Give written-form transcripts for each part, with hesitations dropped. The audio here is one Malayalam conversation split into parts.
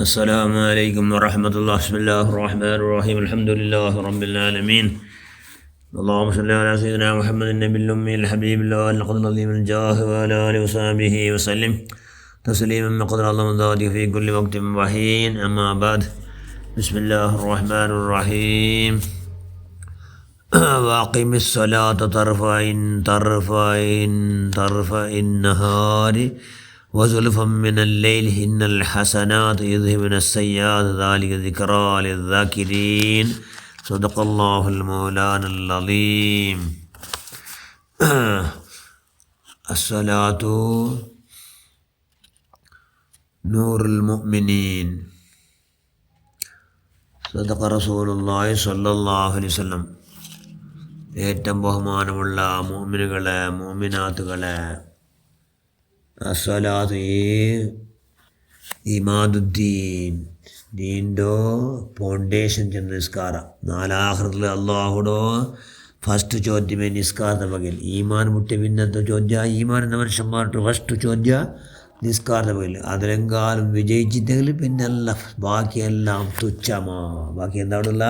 السلام عليكم ورحمة الله. بسم الله الرحمن الرحيم. الحمد لله رب العالمين. اللهم صل على سيدنا محمد النبي الأمي الحبيب الله القدر العظيم الجاه وعلى آله وصحبه وسلم تسليما بقدر الله وذاته في كل وقت وحين. أما بعد، بسم الله الرحمن الرحيم. وأقم الصلاة طرفي النهار وزلفا من الليل إن الحسنات يذهبن السيئات ذلك ذكرى للذاكرين. صدق الله المولانا العظيم. الصلاة نور المؤمنين. صدق رسول الله صلى الله عليه وسلم. ഏറ്റവും ബഹുമാനമുള്ള മുഅ്മിനുകളെ മുഅ്മിനാത്തുകളെ, അസ്സലാത്ത് ഇമാദുദ്ദീൻ, ദീൻ്റെ ഫൗണ്ടേഷൻ ചെന്ന നിസ്കാര. നാലാഹൃത്തിൽ അള്ളാഹുടോ ഫസ്റ്റ് ചോദ്യമേ നിസ്കാരത്തെ പകൽ. ഈമാൻ മുട്ടിയ പിന്നത്തെ ചോദ്യ, ഈമാൻ എന്ന മനുഷ്യന്മാരുടെ ഫസ്റ്റ് ചോദ്യ നിസ്കാരത്തെ പകൽ. അതിലെങ്കാലും വിജയിച്ചിട്ടെങ്കിൽ പിന്നല്ല ബാക്കിയെല്ലാം തുച്ഛമാ. ബാക്കി എന്താവിടില്ല,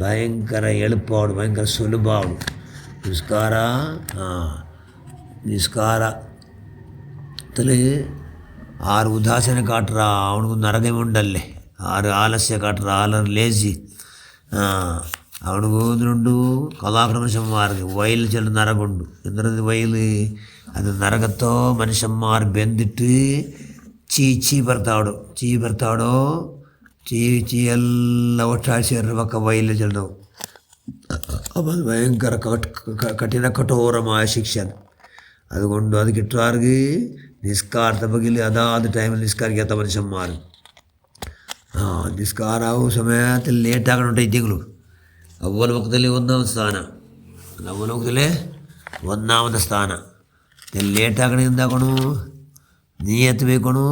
ഭയങ്കര എളുപ്പമാണ്, ഭയങ്കര സുലഭമാണ് നിസ്കാര. നിസ്കാരത്തിൽ ആറ് ഉദാസന കാട്ടുക അവനക്ക് നരകമുണ്ടല്ലേ, ആറ് ആലസ്യ കാട്ടുക, ആറ് ലേസി അവനക്ക് ഇതിനുണ്ട്. കഥാക്ര മനുഷ്യന്മാർക്ക് വയൽ ചില നരകമുണ്ട്. എന്നിട്ട് വയൽ അത് നരകത്തോ മനുഷ്യന്മാർ ബന്ധിട്ട് ചീ ഭർത്താവടോ ചീ എല്ലാം ഒട്ടാഴ്ച പക്ക വയലിൽ ചെല്ലണം. അപ്പം അത് ഭയങ്കര കഠോരമായ ശിക്ഷ. അതുകൊണ്ട് അത് കിട്ടാർക്ക് നിസ്കാരത്തെ പകൽ അതാത് ടൈമിൽ നിസ്കാരിക്കാത്ത മനുഷ്യന്മാർ നിസ്കാരാവും സമയത്തിൽ ലേറ്റാക്കണോട്ടേറ്റെങ്കിലും അവല വക്തത്തിൽ ഒന്നാമത്തെ സ്ഥാനം ലേറ്റാക്കണേ എന്താക്കണു, നീയത്ത് വെക്കണു.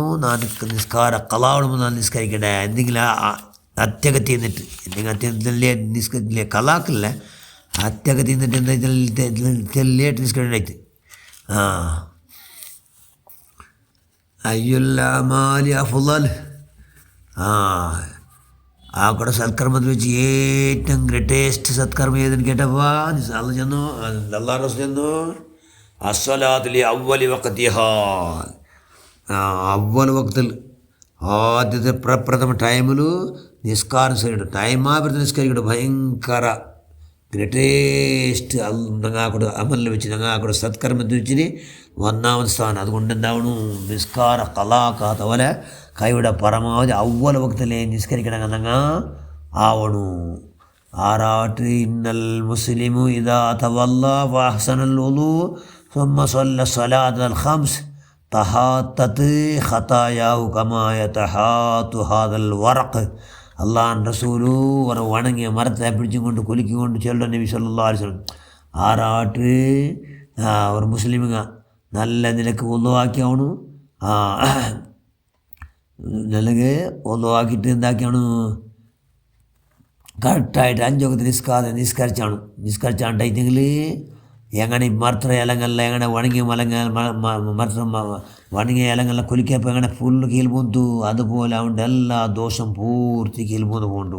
നിസ്കാര കലാവുമ്പോൾ ഞാൻ നിസ്കരിക്കട്ടെ. എന്തെങ്കിലും അത്യകത്തി എന്നിട്ട് എന്തെങ്കിലും നിസ്കരിക്കില്ലേ, കലാക്കില്ല അത്യകത്തി എന്നിട്ട് എന്താ ലേറ്റ് നിസ്കരിക്കണ്ടായിട്ട് അയ്യുല്ലാമാലി അഫ്ളൽ. ആ കൂടെ സത്കർമ്മത്തിൽ വെച്ച് ഏറ്റവും ഗ്രേറ്റസ്റ്റ് സത്കർമ്മം ഏതെന്ന് കേട്ടപ്പോൾ അള്ളാഹ് ചെന്നു, അല്ലാഹു റസൂൽ ചെന്നു, അസ്സലാത്തുലി അവ്വലി വഖതിഹാ. അവ്വൽ വക്തിൽ ആദ്യത്തെ പ്രപ്രഥമ ടൈമിൽ നിസ്കാരം ചെയ്യണം. ടൈമാപുരത്ത് നിസ്കരിക്കട്ടെ. ഭയങ്കര ഗ്രേറ്റസ്റ്റ് ഞങ്ങാക്കൂടെ അമലിൽ വെച്ച് ഞങ്ങാക്കൂടെ സത്കർമ്മത്തിൽ വെച്ചിന് ഒന്നാമത് സ്ഥാനം. അതുകൊണ്ട് എന്താവണു, നിസ്കാര കലാക്കാത്ത പോലെ കൈയുടെ പരമാവധി അവ്വൽ വക്തിലെ നിസ്കരിക്കണം ഞങ്ങ ആവണു. ആറാട്ട് ഇന്നൽ മുസ്ലിമു ഇദാ തവല്ല വഅഹ്സനൽ വുളു സുമ്മ സല്ല സ്വലാത്തൽ ഖംസ് തഹാത്തത്ത് ഖതായാഹു കമാ യതഹാത്തു ഹാദൽ വറഖ്. അള്ളാഹൻ റസൂലു ഒരു വണങ്ങിയ മരത്തെ പിടിച്ചും കൊണ്ട് കുലുക്കിക്കൊണ്ട് ചെല്ലുന്ന നബി സല്ലല്ലാഹു അലൈഹി വസല്ലം. ആറാട്ട് ഒരു മുസ്ലിമുക നല്ല നിലക്ക് ഒന്നുവാക്കിയാവണു. നിലക്ക് ഒന്നുവാക്കിയിട്ട് എന്താക്കിയാണ് കറക്റ്റായിട്ട് 5 വക്ത് നിസ്കരിച്ചാണ്ടായിട്ടെങ്കിൽ എങ്ങനെ മർത്ര ഇലങ്ങല്ല എങ്ങനെ വണങ്ങിയ വണങ്ങിയ ഇലങ്ങല്ല കുലിക്കപ്പോൾ എങ്ങനെ ഫുള്ള് കീൽ പോന്തു. അതുപോലെ അവൻ്റെ എല്ലാ ദോഷം പൂർത്തി കീൽ പോണ്ടു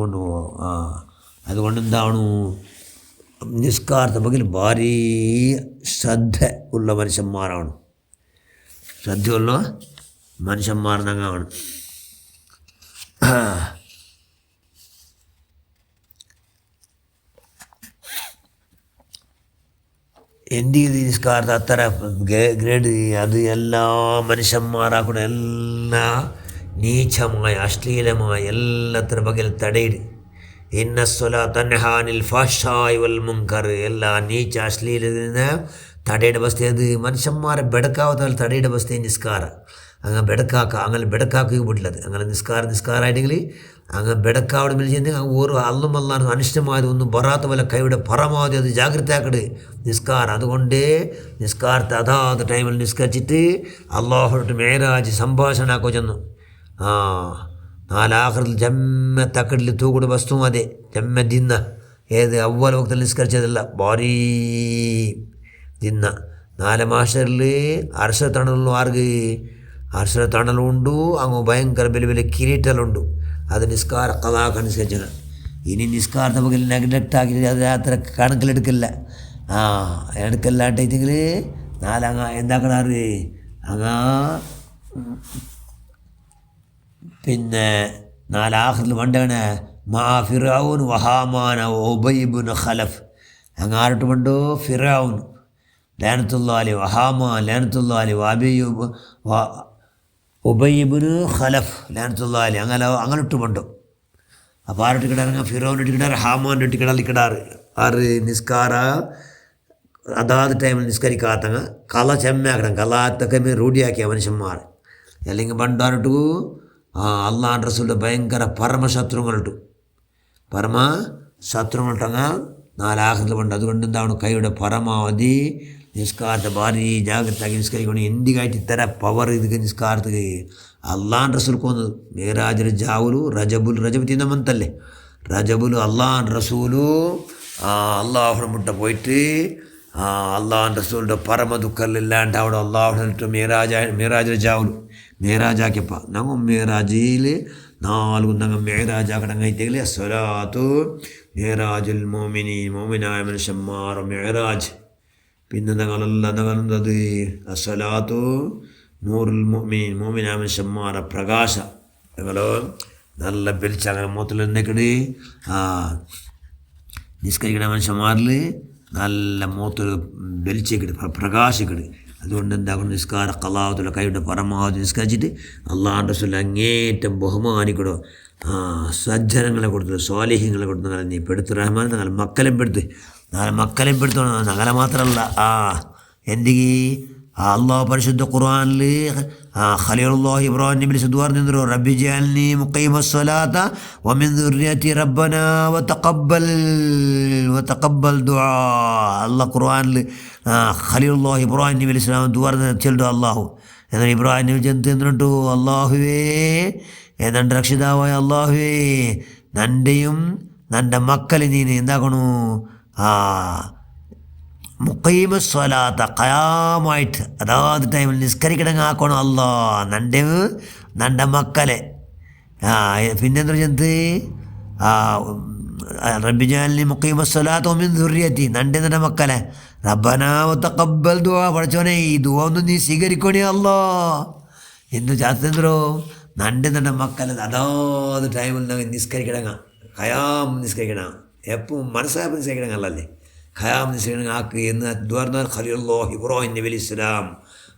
പോകും. അതുകൊണ്ട് എന്താണ്, നിസ്കാരത്തെ പകൽ ഭാരി ശ്രദ്ധ ഉള്ള മനുഷ്യന്മാരാണ്. ശ്രദ്ധയുള്ള മനുഷ്യന്മാർ ഞങ്ങളാണ്. എൻ്റെ നിസ്കാരത്തെ അത്ര ഗ്രേഡ് അത് എല്ലാ മനുഷ്യന്മാരാക്കൂടെ എല്ലാ നീചമായ അശ്ലീലമായ എല്ലാത്തിൻ്റെ പകൽ തടയിട്. ഇന്ന സ്വലാത്ത തൻഹാ അനിൽ ഫഹ്ശാഇ വൽ മുൻകർ. എല്ലാ നീച്ച അശ്ലീലത്തിൽ നിന്ന് തടയുടെ അവസ്ഥ. അത് മനുഷ്യന്മാരെ ബെടക്കാവാത്ത തടയുടെ അവസ്ഥ നിസ്കാരം. അങ്ങനെ ബെടക്കാക്കുക പോയിട്ടുള്ളത്. അങ്ങനെ നിസ്കാരമായിട്ടെങ്കിൽ അങ്ങ് ബെടക്കാവിടെ വിളിച്ചെങ്കിൽ അങ്ങ് ഓരോ അല്ലും അല്ലാതെ അനിഷ്ടമായത് ഒന്നും പറയാത്ത പോലെ കൈയുടെ പരമാവധി അത് ജാഗ്രതയാക്കട് നിസ്കാരം. അതുകൊണ്ട് നിസ്കാരത്തെ അതാത് ടൈമിൽ നിസ്കരിച്ചിട്ട് അള്ളാഹുവിട്ട് മേരാജ് സംഭാഷണമാക്കോ ചെന്നു. നാലാഹൃത്തിൽ ജമ്മ തക്കടിൽ തൂക്കൂടെ വസ്തു അതെ ജമ്മ ദിന്ന ഏത് അവ്വൽ വക്തിൽ നിസ്കരിച്ചതല്ല, ഭാരീ ദിന്ന നാല് മാഷറിൽ അർശ തണലുള്ളൂ ആർക്ക് അർശ തണലുണ്ട് അങ്ങ് ഭയങ്കര വലിയ വലിയ കിരീട്ടലുണ്ട് അത് നിസ്കാര കഥാക്കനുസരിച്ചാണ് ഇനി നിസ്കാരത്തെ പകൽ നെഗ്ലക്റ്റ് ആക്കി അത് അത്ര കണക്കിലെടുക്കില്ല എടുക്കല്ലാണ്ടെങ്കിൽ നാലങ്ങ എന്താക്കണാറ് അങ്ങ് പിന്നെ നാലാഖിൽ പണ്ടാണ് മാ ഫിറൗൻ വഹാമാന ഉബയ്യ് ഖലഫ് അങ്ങാരോട്ട് പണ്ടോ ഫിറൗൻ ലാനത്തുല്ലാഹി വഹാമാൻ ലാനത്തുല്ലാഹി ഉബയ്യ് ഖലഫ് ലാനത്തുല്ലാഹി അങ്ങനൊട്ട് പണ്ടോ അപ്പോൾ ആരോട്ട് കിടാറ് ഫിറൗൻ ഇട്ടിക്കിടാറ് ഹാമാൻ ഇട്ടിക്കിടാറ് ആറ് നിസ്കാര അതാത് ടൈമിൽ നിസ്കരിക്കാത്തങ്ങ് കല ചെമ്മാക്കണം കലാത്തൊക്കെ റൂഢിയാക്കിയ മനുഷ്യന്മാർ അല്ലെങ്കിൽ പണ്ടാറിട്ടു അള്ളാഹ് റസൂലിൻ്റെ ഭയങ്കര പരമശത്രുങ്ങളിട്ടങ്ങ് നാലാഖിൽ പണ്ട് അതുകൊണ്ട് എന്താണ് കൈയുടെ പരമാവധി നിസ്കാരത്തെ ഭാരി ജാഗ്രതയാക്കി നിസ്കരിക്കണം എന്തിനായിട്ട് ഇത്തര പവർ ഇത് നിസ്കാരത്തിൽ അള്ളാഹ് റസൂൽക്ക് വന്നത് മേരാജ് ജാവുലു രജബ് തിന്ന മന്തല്ലേ രജബുലു അള്ളാഹ് റസൂലു അള്ളാഹുടെ മുട്ട പോയിട്ട് അള്ളാഹ് റസൂലിൻ്റെ പരമ ദുഃഖമില്ലാണ്ട് അവിടെ അള്ളാഹുടെ മേരാജ് ജാവുലു മേരാജാക്കിയപ്പോൾ ഞങ്ങൾ മേരാജിൽ നാല് ഞങ്ങൾ മേരാജാക്കടങ്ങൈത്തെങ്കിൽ സ്വലാത്തു മേരാജുൽ മോമിനായ മനുഷ്യന്മാർ മേരാജ് പിന്നെ ഞങ്ങളത് സ്വലാത്തു നൂറുൽ മോമിനായ മനുഷ്യന്മാരെ പ്രകാശ ഞങ്ങൾ നല്ല ബലിച്ച് അങ്ങനെ മൊത്തത്തിൽ എന്തൊക്കെ നിസ്കരിക്കണ മനുഷ്യന്മാരിൽ നല്ല മൂത്തിൽ ബലിച്ചേക്കിട് പ്രകാശിക്കട് അതുകൊണ്ട് എന്താക്കണം നിസ്കാര കലാവത്തുള്ള കൈയുടെ പരമാവധി നിസ്കരിച്ചിട്ട് അള്ളാഹ് റസൂൽ അങ്ങേറ്റം ബഹുമാനിക്കടോ സജ്ജനങ്ങളെ കൊടുത്തു സ്വാലിഹ്യങ്ങളെ കൊടുത്തു ഞങ്ങളെ നീ പെടുത്തു റഹ്മാൻ ഞങ്ങൾ മക്കളെയും പെടുത്തോണം ഞങ്ങളെ മാത്രമല്ല എന്തെങ്കിലും അള്ളാഹു പരിശുദ്ധ ഖുർആനിൽ ഖലീലുല്ലാഹി ഇബ്രാഹിം നബി വിളിച്ചു പറഞ്ഞിരുന്നു റബ്ബി ജഅൽനി മുഖീമസ്സലാത്ത വമിൻ ദുർരിയതി റബ്ബനാ വതഖബ്ബൽ ദുആ അള്ളാഹ് ഖുർആനിൽ ഖലീലുല്ലാഹി ഇബ്രാഹിം നബി അലൈഹിസ്സലാം ദുആ ചെല്ലുന്നു അള്ളാഹു എന്നാൽ ഇബ്രാഹിം നബി ചെന്നിട്ടു അള്ളാഹുവേ ഏതാണ്ട് രക്ഷിതാവായ അള്ളാഹുവേ നൻ്റെയും നൻ്റെ മക്കളെ നീ എന്താക്കണു മുഖീമസ്വലാത്ത ഖയാമായിട്ട് അതാത് ടൈമിൽ നിസ്കരിക്കണമെങ്കിൽ ആക്കണം അല്ലാ നൻ്റെ മക്കളെ പിന്നെന്താ ചെന്ത് റബ്ബി ജഅൽനി മുഖീമസ്വലാത്ത വമിൻ ദുർരിയതി നൻ്റെ മക്കളെ റബ്ബനാ വതഖബ്ബൽ ദുആ പഠിച്ചോനെ ഈ ദുആ ഒന്ന് നീ സ്വീകരിക്കണേ അല്ലാ എന്ന് ചാത്തോ നൻ്റെ മക്കളെ അതാത് ടൈമിൽ നിസ്കരിക്കണമെങ്കിൽ ഖയാം നിസ്കരിക്കണം എപ്പോൾ മനസ്സിലായപ്പോൾ നിസ്കരിക്കണമെങ്കിലല്ലേ ഖയാം നിസ്കരിക്കണം ആക്ക് എന്ന് ദ്വാർന്നാൽ ഖലീലുല്ലാഹി ഇബ്രാഹിം നബി അലൈഹിസ്സലാം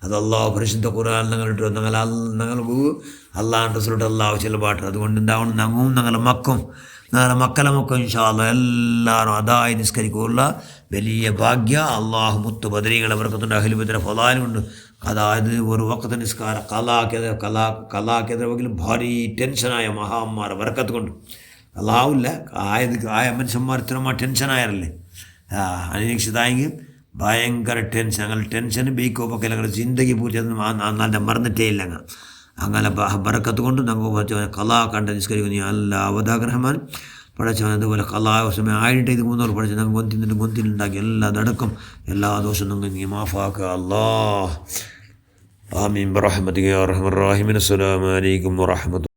അത് അള്ളാഹു പരിശുദ്ധ ഖുർആൻ ഞങ്ങൾക്ക് അള്ളാഹ് റസൂലിട്ട് അള്ളാഹു ചെല്ലുപാട്ട് അതുകൊണ്ട് ഉണ്ടാവണം ഞങ്ങളുടെ മക്കളെ മക്കളും ഇൻഷാ അല്ലാഹ് എല്ലാവരും അതായി നിസ്കരിക്കുള്ള വലിയ ഭാഗ്യ അള്ളാഹു മുത്ത് ബദരീകളെ ബർക്കത്തുണ്ട് അഹ്ലുബൈത്തിന്റെ ഫളാലുണ്ട് അതായത് ഒരു വഖത്ത് നിസ്കാര കലാക്കെതിരെ വകയിൽ ഭാരി ടെൻഷനായ മഹാന്മാരെ ബർക്കത്ത് കൊണ്ട് അള്ളാഹുല്ല ആയ മനുഷ്യന്മാർ ഇത്രമാ ടെൻഷനായല്ലേ അനിരീക്ഷിതായെങ്കിൽ ഭയങ്കര ടെൻഷൻ അങ്ങനെ ടെൻഷൻ ബേക്കോപ്പൊക്കെ ഞങ്ങളുടെ ജിന്ദഗി പൂർത്തി നല്ല മറന്നിട്ടേ ഇല്ല അങ്ങനെ ബറക്കത്ത് കൊണ്ട് ഞങ്ങൾ കലാ കണ്ട നിസ്കരിക്കുന്നു അല്ല അവതാഗ്രഹമാൻ പഠിച്ചവൻ അതുപോലെ കലാ സമയം ആയിട്ട് ഇത് 300 പഠിച്ചു ഞങ്ങൾ ഗൊന്തിലുണ്ടാക്കി എല്ലാ നടക്കും എല്ലാ ദോഷവും ഞങ്ങൾ നീ മാഫാക്കുക അല്ലാഹ് ആമീൻ ബിറഹ്മതിക യാ അർഹമർ റഹീമീൻ അസ്സലാമു അലൈക്കും വറഹ്മത്തുള്ളാഹി